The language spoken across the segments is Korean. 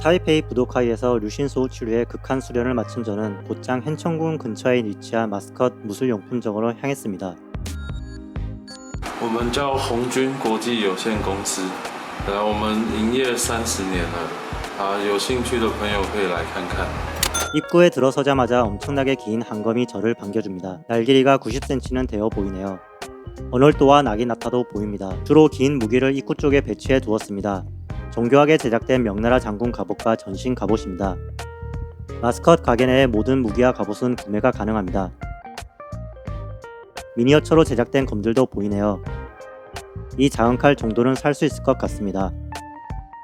타이페이 부도카이에서 류신소 치료의 극한 수련을 마친 저는 곧장 henchong 근처에 위치한 마스컷 무술용품점으로 향했습니다. 我们叫红军国际有限公司，我们营业30年了，有兴趣的朋友可以来看看。 입구에 들어서자마자 엄청나게 긴 한검이 저를 반겨줍니다. 날 길이가 90cm는 되어 보이네요. 언월도와 나기나타도 보입니다. 주로 긴 무기를 입구 쪽에 배치해 두었습니다. 정교하게 제작된 명나라 장군 갑옷과 전신 갑옷입니다. 마스컷 가게 내의 모든 무기와 갑옷은 구매가 가능합니다. 미니어처로 제작된 검들도 보이네요. 이 작은 칼 정도는 살 수 있을 것 같습니다.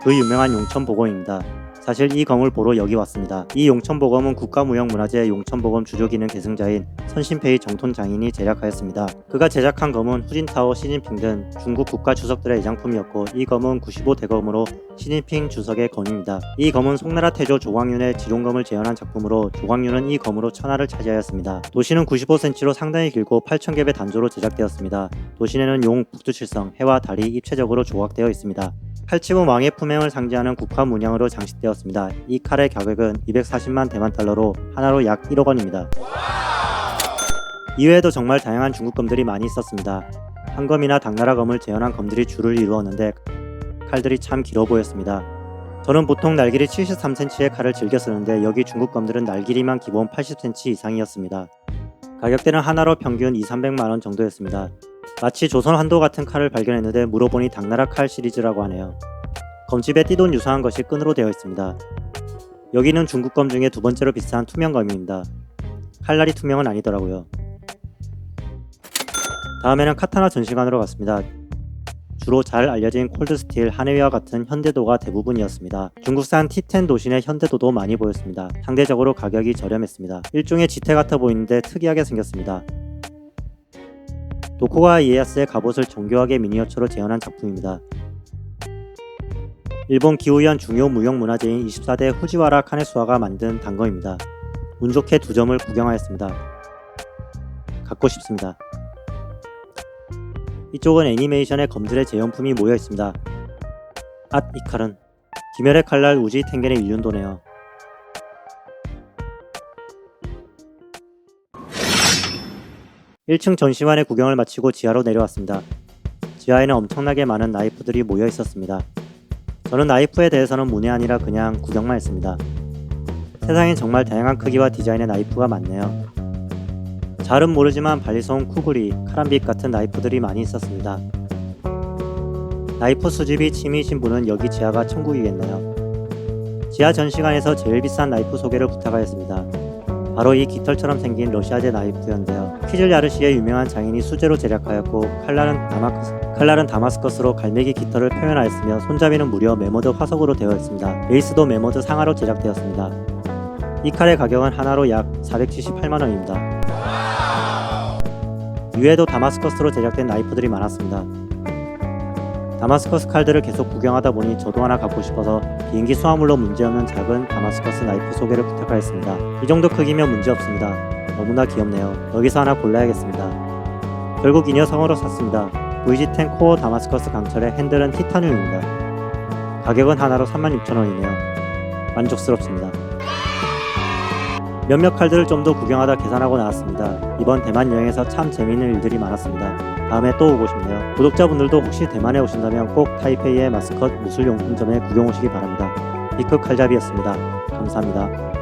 그 유명한 용천보검입니다. 사실 이 검을 보러 여기 왔습니다. 이 용천보검은 국가무형문화재 용천보검 주조기능 계승자인 선신페이 정톤 장인이 제작하였습니다. 그가 제작한 검은 후진타오, 시진핑 등 중국 국가 주석들의 애장품이었고, 이 검은 95대검으로 시진핑 주석의 검입니다. 이 검은 송나라 태조 조광윤의 지룡검을 재현한 작품으로 조광윤은 이 검으로 천하를 차지하였습니다. 도시는 95cm로 상당히 길고 8,000겹의 단조로 제작되었습니다. 도시에는 용, 북두칠성, 해와 달이 입체적으로 조각되어 있습니다. 칼치고 왕의 품행을 상징하는 국화 문양으로 장식되었습니다. 이 칼의 가격은 240만 대만 달러로 하나로 약 1억 원입니다. 이외에도 정말 다양한 중국 검들이 많이 있었습니다. 한검이나 당나라 검을 재현한 검들이 줄을 이루었는데 칼들이 참 길어 보였습니다. 저는 보통 날길이 73cm의 칼을 즐겨 쓰는데 여기 중국 검들은 날길이만 기본 80cm 이상이었습니다. 가격대는 하나로 평균 200~300만원 정도였습니다. 마치 조선 한도 같은 칼을 발견했는데 물어보니 당나라 칼 시리즈라고 하네요. 검집에 띠돈 유사한 것이 끈으로 되어 있습니다. 여기는 중국검 중에 두 번째로 비싼 투명검입니다. 칼날이 투명은 아니더라고요. 다음에는 카타나 전시관으로 갔습니다. 주로 잘 알려진 콜드스틸, 하네위와 같은 현대도가 대부분이었습니다. 중국산 T10 도신의 현대도도 많이 보였습니다. 상대적으로 가격이 저렴했습니다. 일종의 지태 같아 보이는데 특이하게 생겼습니다. 도쿠가와 이에야스의 갑옷을 정교하게 미니어처로 재현한 작품입니다. 일본 기우현 중요 무형문화재인 24대 후지와라 카네수아가 만든 단검입니다. 운 좋게 두 점을 구경하였습니다. 갖고 싶습니다. 이쪽은 애니메이션의 검들의 재현품이 모여 있습니다. 앗, 이 칼은 기멸의 칼날 우지 텐겐의 일륜도네요. (1층) 전시관의 구경을 마치고 지하로 내려왔습니다. 지하에는 엄청나게 많은 나이프들이 모여 있었습니다. 저는 나이프에 대해서는 문외한이라 그냥 구경만 했습니다. 세상엔 정말 다양한 크기와 디자인의 나이프가 많네요. 잘은 모르지만 발리송, 쿠구리, 카람빗 같은 나이프들이 많이 있었습니다. 나이프 수집이 취미이신 분은 여기 지하가 천국이겠네요. 지하 전시관에서 제일 비싼 나이프 소개를 부탁하였습니다. 바로 이 깃털처럼 생긴 러시아제 나이프였는데요. 키즐 야르시의 유명한 장인이 수제로 제작하였고, 칼날은 다마스커스로 갈매기 깃털을 표현하였으며 손잡이는 무려 메모드 화석으로 되어 있습니다. 베이스도 메모드 상하로 제작되었습니다. 이 칼의 가격은 하나로 약 478만원입니다. 이외에도 다마스커스로 제작된 나이프들이 많았습니다. 다마스커스 칼들을 계속 구경하다 보니 저도 하나 갖고 싶어서 비행기 수화물로 문제없는 작은 다마스커스 나이프 소개를 부탁하였습니다. 이 정도 크기면 문제없습니다. 너무나 귀엽네요. 여기서 하나 골라야겠습니다. 결국 이 녀석으로 샀습니다. VG10 코어 다마스커스 강철의 핸들은 티타늄입니다. 가격은 하나로 36,000원이네요. 만족스럽습니다. 몇몇 칼들을 좀 더 구경하다 계산하고 나왔습니다. 이번 대만 여행에서 참 재미있는 일들이 많았습니다. 다음에 또 오고 싶네요. 구독자분들도 혹시 대만에 오신다면 꼭 타이페이의 마스컷 무술용품점에 구경 오시기 바랍니다. 비크 칼잡이였습니다. 감사합니다.